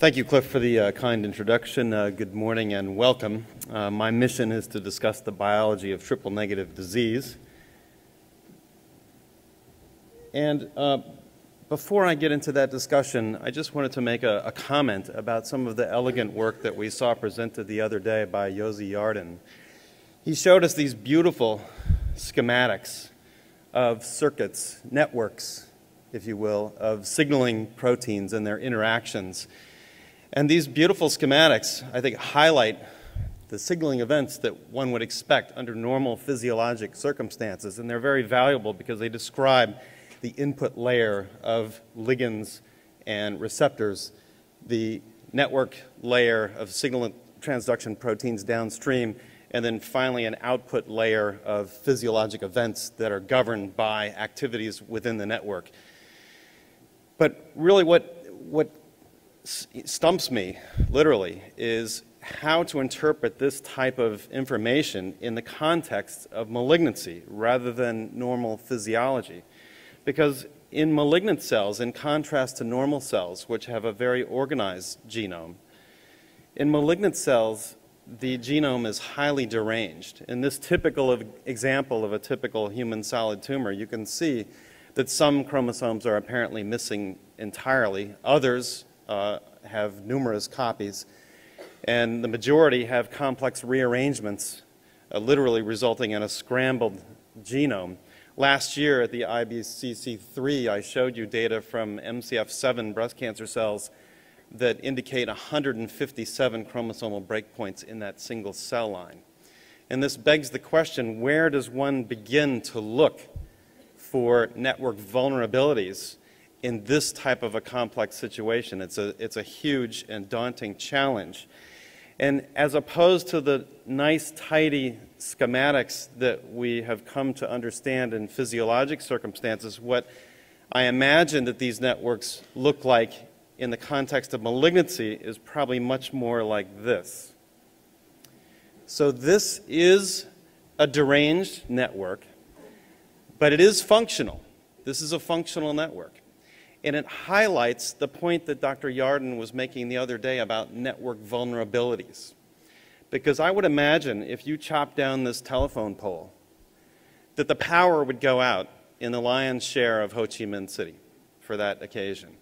Thank you, Cliff, for the kind introduction. Good morning and welcome. My mission is to discuss the biology of triple-negative disease. And before I get into that discussion, I just wanted to make a comment about some of the elegant work that we saw presented the other day by Yossi Yarden. He showed us these beautiful schematics of circuits, networks, if you will, of signaling proteins and their interactions. And these beautiful schematics, I think, highlight the signaling events that one would expect under normal physiologic circumstances. And they're very valuable because they describe the input layer of ligands and receptors, the network layer of signal transduction proteins downstream, and then finally an output layer of physiologic events that are governed by activities within the network. But really what stumps me, literally, is how to interpret this type of information in the context of malignancy rather than normal physiology. Because in malignant cells, in contrast to normal cells, which have a very organized genome, in malignant cells, the genome is highly deranged. In this typical example of a typical human solid tumor, you can see that some chromosomes are apparently missing entirely. Others have numerous copies, and the majority have complex rearrangements, literally resulting in a scrambled genome. Last year at the IBCC3, I showed you data from MCF7 breast cancer cells that indicate 157 chromosomal breakpoints in that single cell line. And this begs the question, where does one begin to look for network vulnerabilities in this type of a complex situation? It's a huge and daunting challenge. And as opposed to the nice, tidy schematics that we have come to understand in physiologic circumstances, what I imagine that these networks look like in the context of malignancy is probably much more like this. So this is a deranged network, but it is functional. This is a functional network. And it highlights the point that Dr. Yarden was making the other day about network vulnerabilities. Because I would imagine if you chop down this telephone pole, that the power would go out in the lion's share of Ho Chi Minh City for that occasion.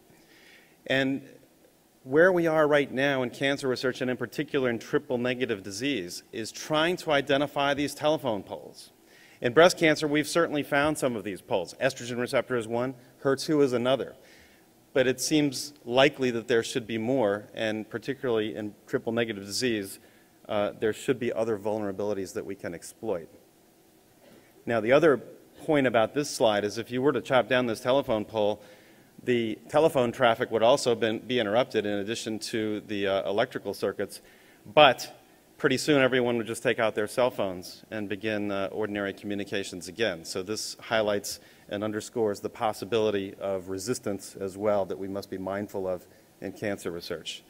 And where we are right now in cancer research, and in particular in triple-negative disease, is trying to identify these telephone poles. In breast cancer, we've certainly found some of these poles. Estrogen receptor is one, HER2 is another. But it seems likely that there should be more, and particularly in triple-negative disease, there should be other vulnerabilities that we can exploit. Now, the other point about this slide is if you were to chop down this telephone pole, the telephone traffic would also be interrupted in addition to the electrical circuits, but pretty soon everyone would just take out their cell phones and begin ordinary communications again. So this highlights and underscores the possibility of resistance as well that we must be mindful of in cancer research.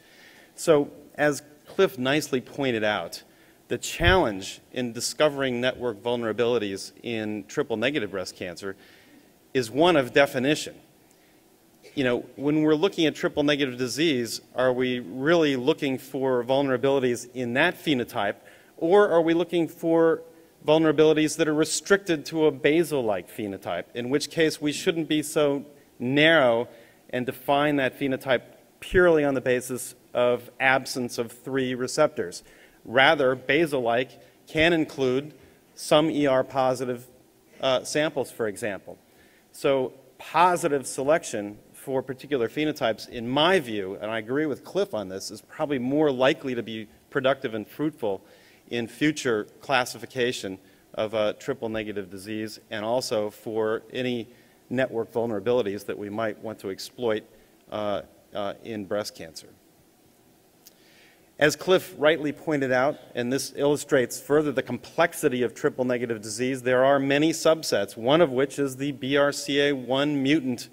So as Cliff nicely pointed out, the challenge in discovering network vulnerabilities in triple-negative breast cancer is one of definition. You know, when we're looking at triple-negative disease, are we really looking for vulnerabilities in that phenotype, or are we looking for vulnerabilities that are restricted to a basal-like phenotype, in which case we shouldn't be so narrow and define that phenotype purely on the basis of absence of 3 receptors. Rather, basal-like can include some ER-positive samples, for example. So positive selection for particular phenotypes, in my view, and I agree with Cliff on this, is probably more likely to be productive and fruitful in future classification of triple-negative disease, and also for any network vulnerabilities that we might want to exploit in breast cancer. As Cliff rightly pointed out, and this illustrates further the complexity of triple-negative disease, there are many subsets, one of which is the BRCA1 mutant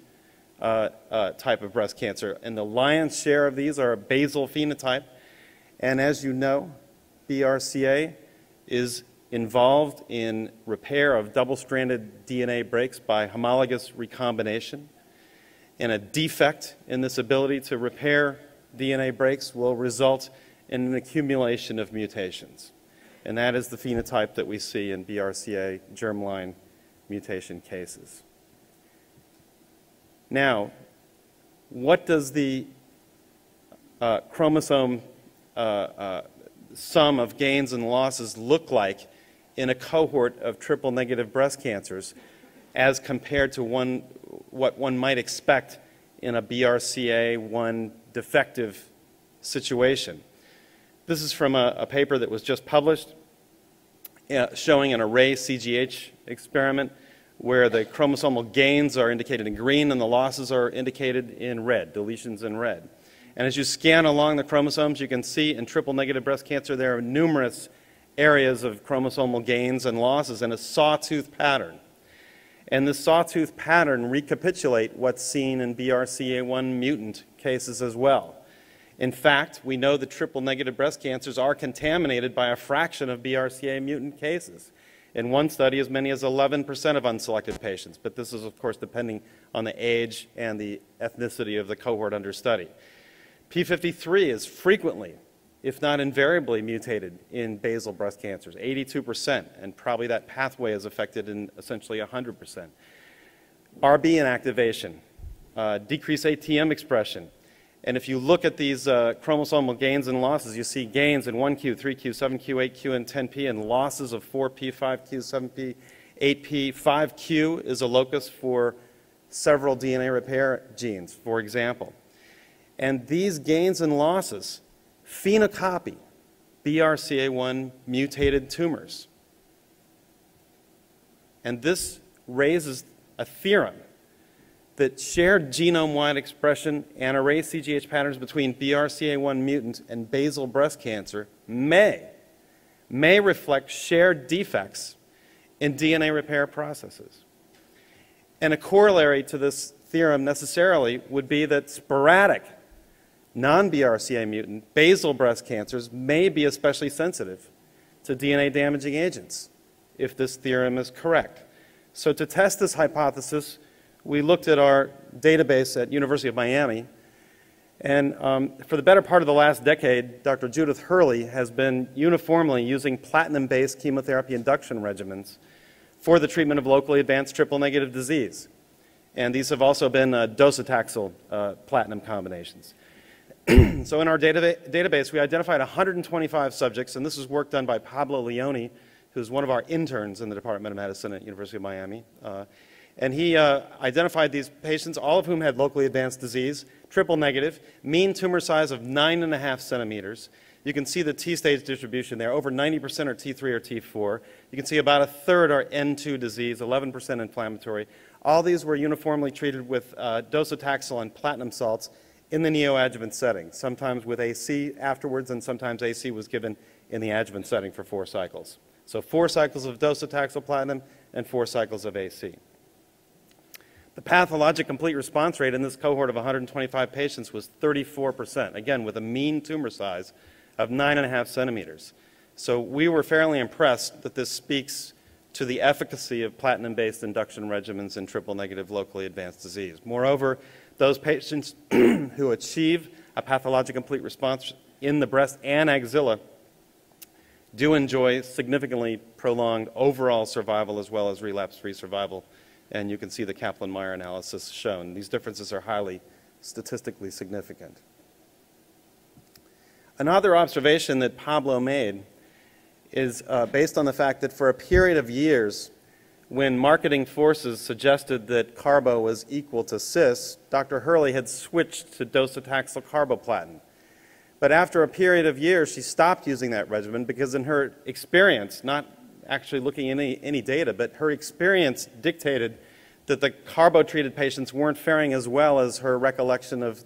type of breast cancer. And the lion's share of these are a basal phenotype. And as you know, BRCA is involved in repair of double-stranded DNA breaks by homologous recombination, and a defect in this ability to repair DNA breaks will result in an accumulation of mutations. And that is the phenotype that we see in BRCA germline mutation cases. Now, what does the chromosome sum of gains and losses look like in a cohort of triple-negative breast cancers as compared to what one might expect in a BRCA1 defective situation? This is from a paper that was just published showing an array CGH experiment where the chromosomal gains are indicated in green and the losses are indicated in red, deletions in red. And as you scan along the chromosomes, you can see in triple-negative breast cancer there are numerous areas of chromosomal gains and losses in a sawtooth pattern. And this sawtooth pattern recapitulate what's seen in BRCA1 mutant cases as well. In fact, we know that triple-negative breast cancers are contaminated by a fraction of BRCA mutant cases. In one study, as many as 11% of unselected patients, but this is, of course, depending on the age and the ethnicity of the cohort under study. P53 is frequently, if not invariably, mutated in basal breast cancers, 82%, and probably that pathway is affected in essentially 100%. RB inactivation, decreased ATM expression. And if you look at these chromosomal gains and losses, you see gains in 1q, 3q, 7q, 8q, and 10p, and losses of 4p, 5q, 7p, 8p. 5q is a locus for several DNA repair genes, for example. And these gains and losses phenocopy BRCA1 mutated tumors. And this raises a theorem that shared genome-wide expression and array CGH patterns between BRCA1 mutant and basal breast cancer may reflect shared defects in DNA repair processes. And a corollary to this theorem necessarily would be that sporadic non-BRCA mutant basal breast cancers may be especially sensitive to DNA damaging agents, if this theorem is correct. So to test this hypothesis, we looked at our database at University of Miami, and for the better part of the last decade, Dr. Judith Hurley has been uniformly using platinum-based chemotherapy induction regimens for the treatment of locally advanced triple-negative disease. And these have also been docetaxel platinum combinations. So in our database, we identified 125 subjects, and this is work done by Pablo Leone, who's one of our interns in the Department of Medicine at University of Miami. And he identified these patients, all of whom had locally advanced disease, triple negative, mean tumor size of 9.5 centimeters. You can see the T-stage distribution there. Over 90% are T3 or T4. You can see about a third are N2 disease, 11% inflammatory. All these were uniformly treated with docetaxel and platinum salts in the neoadjuvant setting, sometimes with AC afterwards, and sometimes AC was given in the adjuvant setting for 4 cycles. So 4 cycles of docetaxel platinum and 4 cycles of AC. The pathologic complete response rate in this cohort of 125 patients was 34%, again with a mean tumor size of 9.5 centimeters. So we were fairly impressed that this speaks to the efficacy of platinum-based induction regimens in triple-negative locally advanced disease. Moreover, those patients who achieve a pathologic complete response in the breast and axilla do enjoy significantly prolonged overall survival as well as relapse-free survival. And you can see the Kaplan-Meier analysis shown. These differences are highly statistically significant. Another observation that Pablo made is based on the fact that for a period of years, when marketing forces suggested that carbo was equal to cis, Dr. Hurley had switched to docetaxel carboplatin. But after a period of years, she stopped using that regimen because in her experience, not actually looking at any data, but her experience dictated that the carbo-treated patients weren't faring as well as her recollection of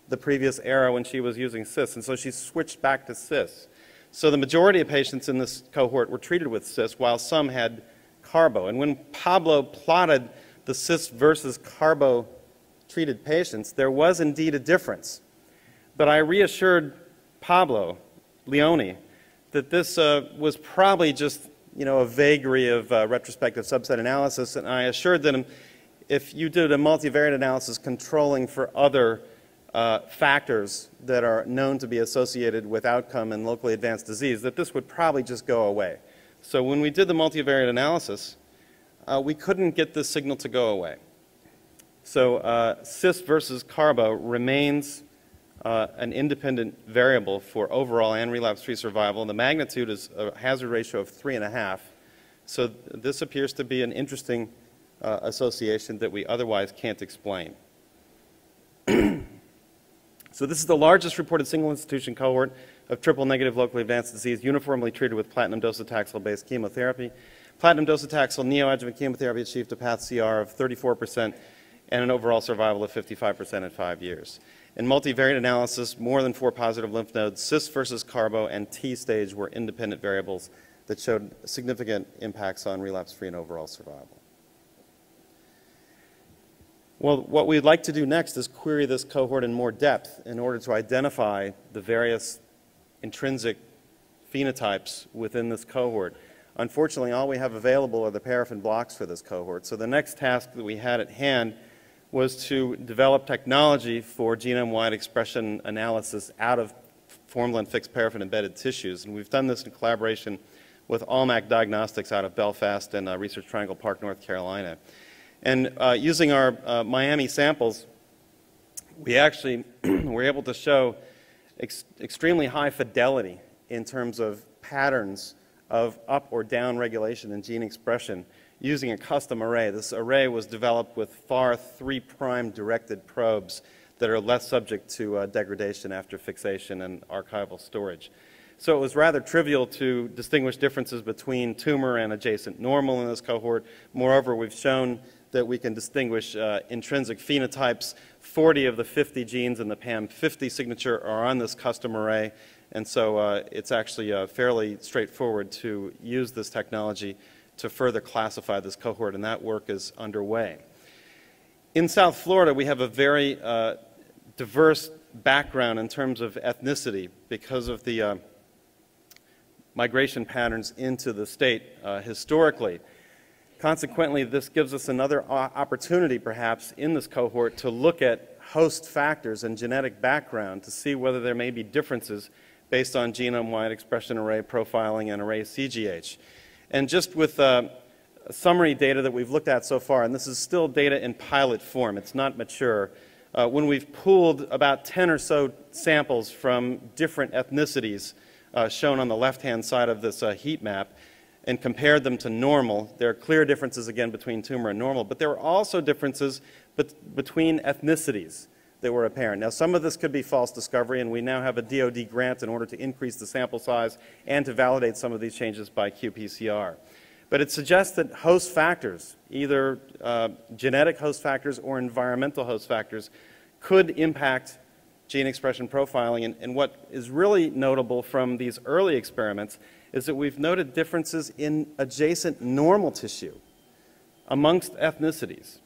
the previous era when she was using cis, and so she switched back to cis. So the majority of patients in this cohort were treated with cis, while some had carbo. And when Pablo plotted the cis versus carbo-treated patients, there was indeed a difference. But I reassured Pablo Leone that this was probably just a vagary of retrospective subset analysis, and I assured them if you did a multivariate analysis controlling for other factors that are known to be associated with outcome in locally advanced disease, that this would probably just go away. So when we did the multivariate analysis, we couldn't get this signal to go away. So cis versus carbo remains an independent variable for overall and relapse-free survival. And the magnitude is a hazard ratio of 3.5. So this appears to be an interesting association that we otherwise can't explain. So this is the largest reported single institution cohort of triple-negative locally advanced disease uniformly treated with platinum docetaxel-based chemotherapy. Platinum docetaxel neoadjuvant chemotherapy achieved a path CR of 34% and an overall survival of 55% at 5 years. In multivariate analysis, more than 4 positive lymph nodes, cis versus carbo, and T stage were independent variables that showed significant impacts on relapse-free and overall survival. Well, what we'd like to do next is query this cohort in more depth in order to identify the various intrinsic phenotypes within this cohort. Unfortunately, all we have available are the paraffin blocks for this cohort. So the next task that we had at hand was to develop technology for genome-wide expression analysis out of formalin-fixed paraffin-embedded tissues. And we've done this in collaboration with Almac Diagnostics out of Belfast and Research Triangle Park, North Carolina. And using our Miami samples, we actually were able to show extremely high fidelity in terms of patterns of up or down regulation in gene expression using a custom array. This array was developed with FAR 3' directed probes that are less subject to degradation after fixation and archival storage. So it was rather trivial to distinguish differences between tumor and adjacent normal in this cohort. Moreover, we've shown that we can distinguish intrinsic phenotypes. 40 of the 50 genes in the PAM50 signature are on this custom array, and so it's actually fairly straightforward to use this technology to further classify this cohort, and that work is underway. In South Florida, we have a very diverse background in terms of ethnicity because of the migration patterns into the state historically. Consequently, this gives us another opportunity, perhaps, in this cohort to look at host factors and genetic background to see whether there may be differences based on genome-wide expression array profiling and array CGH. And just with summary data that we've looked at so far, and this is still data in pilot form, it's not mature, when we've pooled about 10 or so samples from different ethnicities shown on the left-hand side of this heat map, and compared them to normal, there are clear differences again between tumor and normal, but there were also differences between ethnicities that were apparent. Now, some of this could be false discovery, and we now have a DoD grant in order to increase the sample size and to validate some of these changes by qPCR. But it suggests that host factors, either genetic host factors or environmental host factors, could impact gene expression profiling. And what is really notable from these early experiments is that we've noted differences in adjacent normal tissue amongst ethnicities,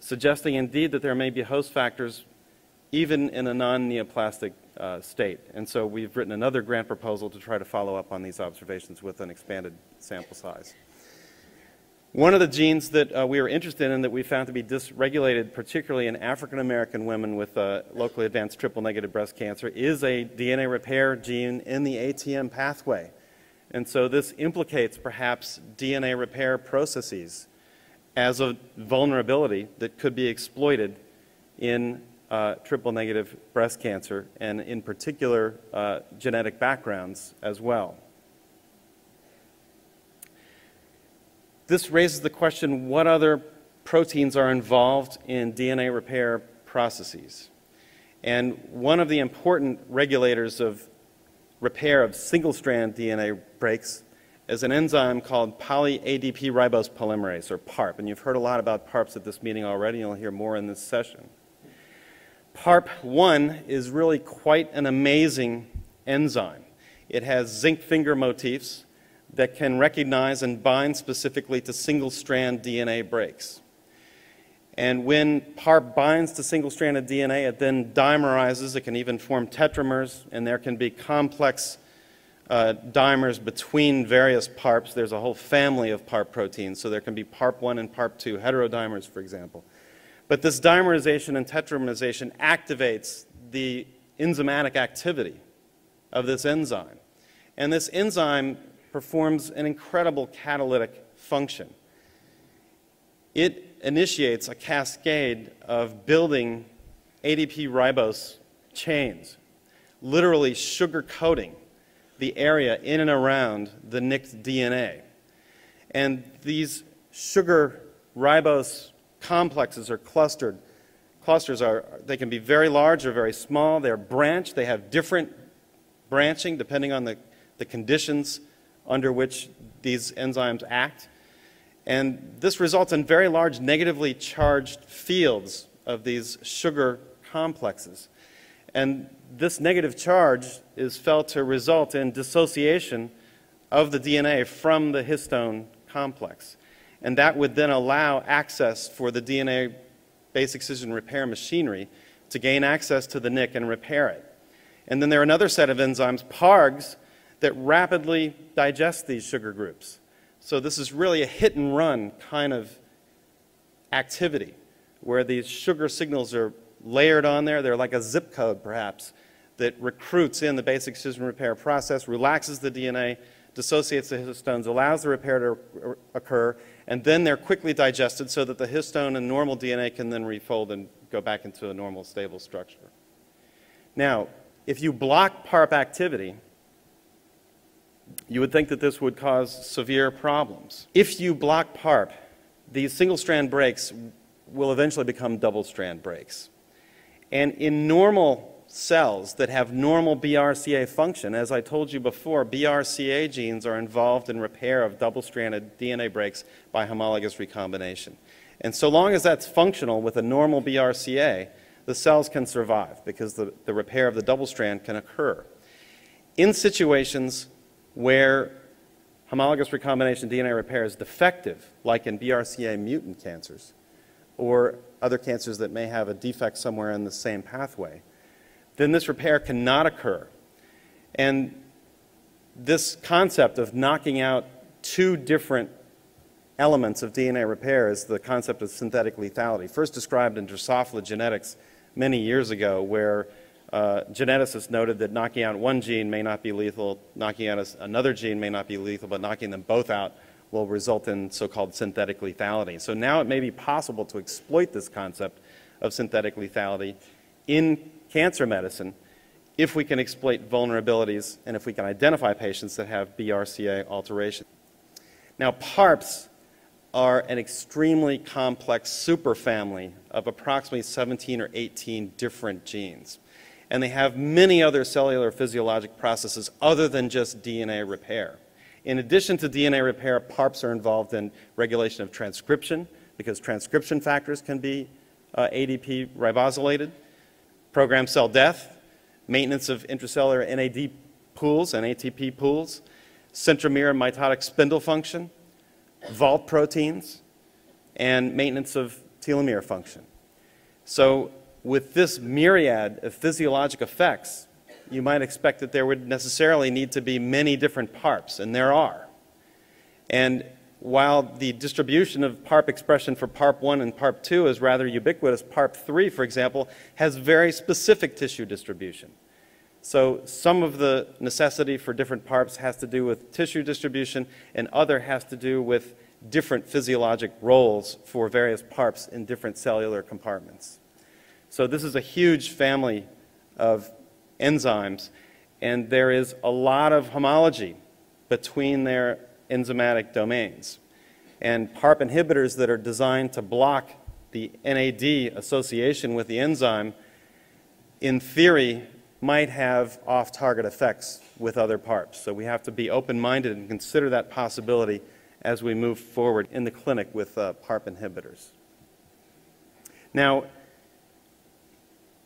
suggesting indeed that there may be host factors even in a non-neoplastic state. And so we've written another grant proposal to try to follow up on these observations with an expanded sample size. One of the genes that we were interested in that we found to be dysregulated, particularly in African American women with locally advanced triple-negative breast cancer, is a DNA repair gene in the ATM pathway. And so this implicates perhaps DNA repair processes as a vulnerability that could be exploited in triple-negative breast cancer, and in particular genetic backgrounds as well. This raises the question, what other proteins are involved in DNA repair processes? And one of the important regulators of repair of single-strand DNA breaks is an enzyme called ADP-ribose polymerase, or PARP. And you've heard a lot about PARPs at this meeting already, and you'll hear more in this session. PARP1 is really quite an amazing enzyme. It has zinc finger motifs that can recognize and bind specifically to single-strand DNA breaks. And when PARP binds to single-stranded DNA, it then dimerizes. It can even form tetramers, and there can be complex dimers between various PARPs. There's a whole family of PARP proteins, so there can be PARP1 and PARP2 heterodimers, for example. But this dimerization and tetramerization activates the enzymatic activity of this enzyme. And this enzyme performs an incredible catalytic function. It initiates a cascade of building ADP-ribose chains, literally sugar-coating the area in and around the nicked DNA. And these sugar-ribose complexes are clustered. Clusters they can be very large or very small. They're branched. They have different branching depending on the conditions under which these enzymes act. And this results in very large negatively charged fields of these sugar complexes. And this negative charge is felt to result in dissociation of the DNA from the histone complex. And that would then allow access for the DNA base excision repair machinery to gain access to the nick and repair it. And then there are another set of enzymes, PARGs, that rapidly digest these sugar groups. So this is really a hit and run kind of activity where these sugar signals are layered on there. They're like a zip code, perhaps, that recruits in the base excision repair process, relaxes the DNA, dissociates the histones, allows the repair to occur, and then they're quickly digested so that the histone and normal DNA can then refold and go back into a normal, stable structure. Now, if you block PARP activity, you would think that this would cause severe problems. If you block PARP, these single-strand breaks will eventually become double-strand breaks. And in normal cells that have normal BRCA function, as I told you before, BRCA genes are involved in repair of double-stranded DNA breaks by homologous recombination. And so long as that's functional with a normal BRCA, the cells can survive because the repair of the double strand can occur. In situations where homologous recombination DNA repair is defective, like in BRCA mutant cancers, or other cancers that may have a defect somewhere in the same pathway, then this repair cannot occur. And this concept of knocking out two different elements of DNA repair is the concept of synthetic lethality, first described in Drosophila genetics many years ago, where geneticists noted that knocking out one gene may not be lethal, knocking out another gene may not be lethal, but knocking them both out will result in so-called synthetic lethality. So now it may be possible to exploit this concept of synthetic lethality in cancer medicine if we can exploit vulnerabilities and if we can identify patients that have BRCA alteration. Now, PARPS are an extremely complex superfamily of approximately 17 or 18 different genes. And they have many other cellular physiologic processes other than just DNA repair. In addition to DNA repair, PARPs are involved in regulation of transcription because transcription factors can be ADP ribosylated, programmed cell death, maintenance of intracellular NAD pools and ATP pools, centromere and mitotic spindle function, vault proteins, and maintenance of telomere function. So with this myriad of physiologic effects, you might expect that there would necessarily need to be many different PARPs, and there are. And while the distribution of PARP expression for PARP1 and PARP2 is rather ubiquitous, PARP3, for example, has very specific tissue distribution. So some of the necessity for different PARPs has to do with tissue distribution, and other has to do with different physiologic roles for various PARPs in different cellular compartments. So this is a huge family of enzymes, and there is a lot of homology between their enzymatic domains. And PARP inhibitors that are designed to block the NAD association with the enzyme, in theory, might have off-target effects with other PARPs. So we have to be open-minded and consider that possibility as we move forward in the clinic with PARP inhibitors. Now,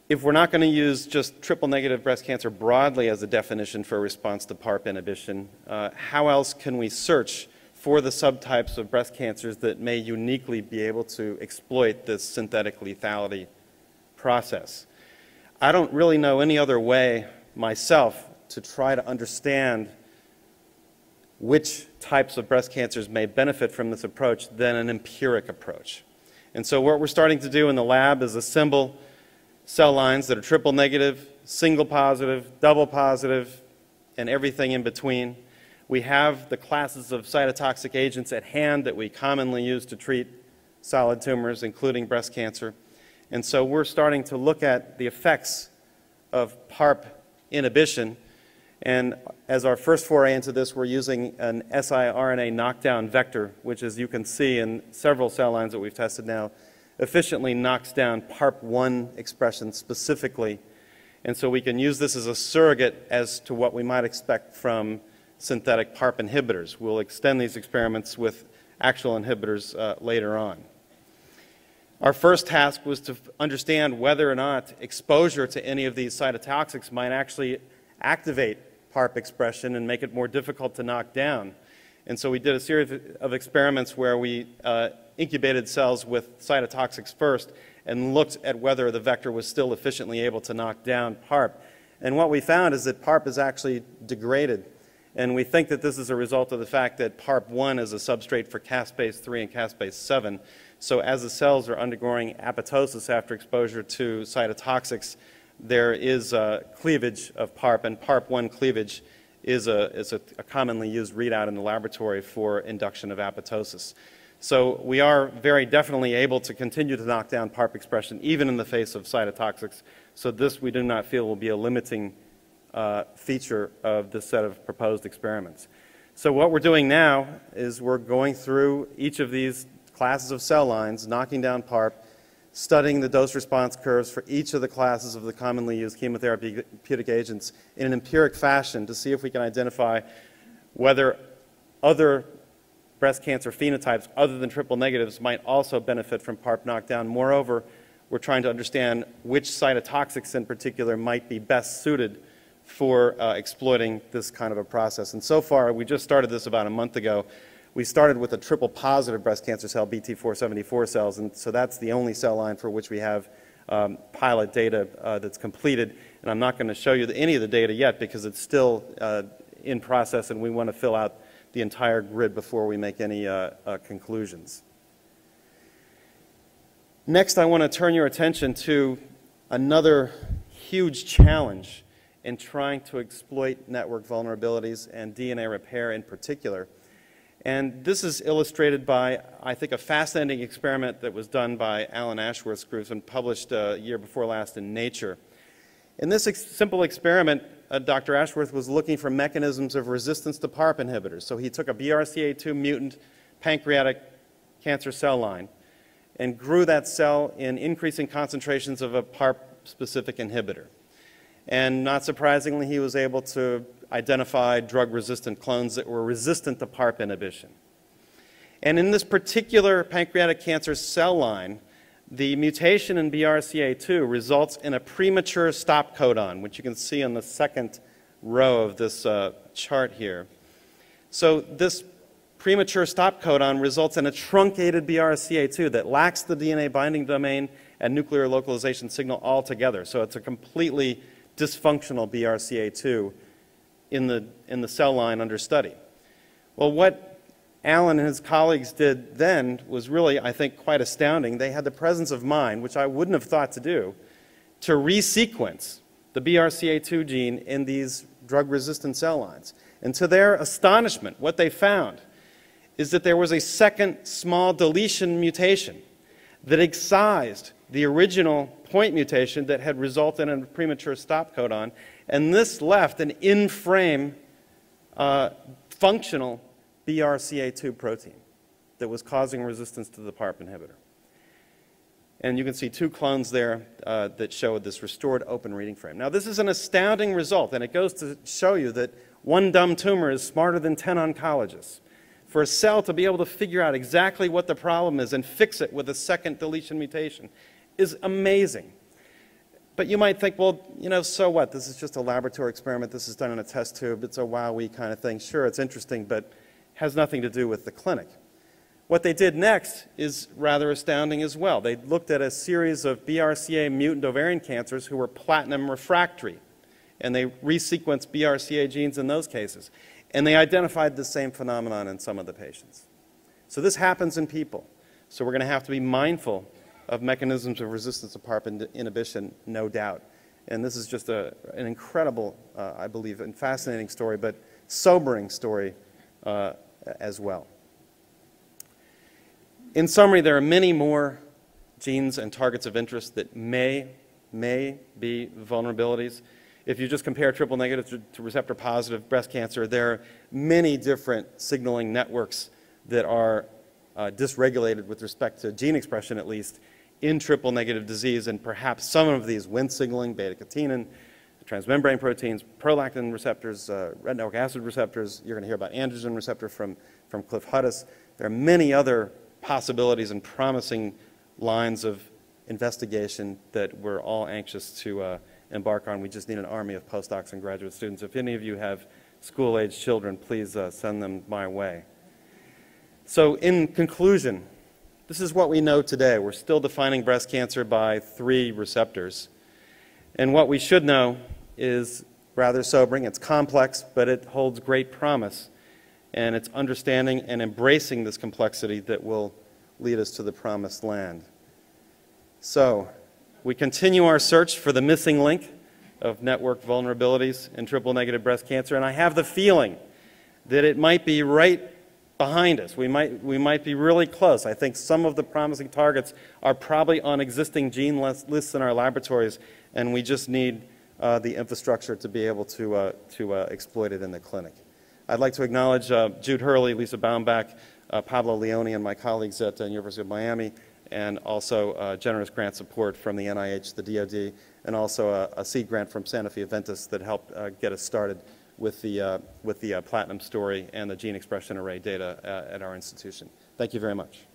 if we're not going to use just triple-negative breast cancer broadly as a definition for a response to PARP inhibition, how else can we search for the subtypes of breast cancers that may uniquely be able to exploit this synthetic lethality process? I don't really know any other way myself to try to understand which types of breast cancers may benefit from this approach than an empiric approach. And so what we're starting to do in the lab is assemble cell lines that are triple negative, single positive, double positive, and everything in between. We have the classes of cytotoxic agents at hand that we commonly use to treat solid tumors, including breast cancer. And so we're starting to look at the effects of PARP inhibition. And as our first foray into this, we're using an siRNA knockdown vector, which, as you can see in several cell lines that we've tested now, efficiently knocks down PARP1 expression specifically. And so we can use this as a surrogate as to what we might expect from synthetic PARP inhibitors. We'll extend these experiments with actual inhibitors later on. Our first task was to understand whether or not exposure to any of these cytotoxics might actually activate PARP expression and make it more difficult to knock down. And so we did a series of experiments where we incubated cells with cytotoxics first and looked at whether the vector was still efficiently able to knock down PARP. And what we found is that PARP is actually degraded. And we think that this is a result of the fact that PARP1 is a substrate for caspase-3 and caspase-7. So as the cells are undergoing apoptosis after exposure to cytotoxics, there is cleavage of PARP, and PARP1 cleavage is a commonly used readout in the laboratory for induction of apoptosis. So we are very definitely able to continue to knock down PARP expression even in the face of cytotoxics. So this we do not feel will be a limiting feature of this set of proposed experiments. So what we're doing now is we're going through each of these classes of cell lines, knocking down PARP, studying the dose response curves for each of the classes of the commonly used chemotherapeutic agents in an empiric fashion to see if we can identify whether other breast cancer phenotypes other than triple negatives might also benefit from PARP knockdown. Moreover, we're trying to understand which cytotoxics in particular might be best suited for exploiting this kind of a process. And so far, we just started this about a month ago. We started with a triple positive breast cancer cell, BT474 cells, and so that's the only cell line for which we have pilot data that's completed. And I'm not going to show you any of the data yet because it's still in process and we want to fill out the entire grid before we make any conclusions. Next, I want to turn your attention to another huge challenge in trying to exploit network vulnerabilities and DNA repair in particular. And this is illustrated by, I think, a fascinating experiment that was done by Alan Ashworth's group and published a year before last in Nature. In this simple experiment, Dr. Ashworth was looking for mechanisms of resistance to PARP inhibitors. So he took a BRCA2 mutant pancreatic cancer cell line and grew that cell in increasing concentrations of a PARP-specific inhibitor. And not surprisingly, he was able to identify drug-resistant clones that were resistant to PARP inhibition. And in this particular pancreatic cancer cell line, the mutation in BRCA2 results in a premature stop codon, which you can see on the second row of this chart here. So this premature stop codon results in a truncated BRCA2 that lacks the DNA binding domain and nuclear localization signal altogether. So it's a completely dysfunctional BRCA2 in the cell line under study. Well, what Alan and his colleagues did then was really, I think, quite astounding. They had the presence of mind, which I wouldn't have thought to do, to resequence the BRCA2 gene in these drug-resistant cell lines. And to their astonishment, what they found is that there was a second small deletion mutation that excised the original point mutation that had resulted in a premature stop codon, and this left an in-frame functional BRCA2 protein that was causing resistance to the PARP inhibitor. And you can see two clones there that showed this restored open reading frame. Now, this is an astounding result, and it goes to show you that one dumb tumor is smarter than 10 oncologists. For a cell to be able to figure out exactly what the problem is and fix it with a second deletion mutation is amazing. But you might think, well, you know, so what? This is just a laboratory experiment. This is done in a test tube. It's a wowee kind of thing. Sure, it's interesting, but has nothing to do with the clinic. What they did next is rather astounding as well. They looked at a series of BRCA mutant ovarian cancers who were platinum refractory, and they resequenced BRCA genes in those cases. And they identified the same phenomenon in some of the patients. So this happens in people. So we're going to have to be mindful of mechanisms of resistance to PARP inhibition, no doubt. And this is just an incredible, I believe, and fascinating story, but sobering story as well. In summary, there are many more genes and targets of interest that may be vulnerabilities. If you just compare triple negative to receptor positive breast cancer, there are many different signaling networks that are dysregulated with respect to gene expression, at least, in triple negative disease, and perhaps some of these Wnt signaling, beta-catenin, transmembrane proteins, prolactin receptors, retinoic acid receptors. You're going to hear about androgen receptor from Cliff Hudis. There are many other possibilities and promising lines of investigation that we're all anxious to embark on. We just need an army of postdocs and graduate students. If any of you have school-age children, please send them my way. So in conclusion, this is what we know today. We're still defining breast cancer by 3 receptors. And what we should know is rather sobering. It's complex, but it holds great promise. And it's understanding and embracing this complexity that will lead us to the promised land. So we continue our search for the missing link of network vulnerabilities in triple-negative breast cancer, and I have the feeling that it might be right behind us. We might be really close. I think some of the promising targets are probably on existing gene lists in our laboratories, and we just need the infrastructure to be able to exploit it in the clinic. I'd like to acknowledge Jude Hurley, Lisa Baumbach, Pablo Leone, and my colleagues at the University of Miami, and also generous grant support from the NIH, the DoD, and also a seed grant from Sanofi Aventis that helped get us started with the platinum story and the gene expression array data at our institution. Thank you very much.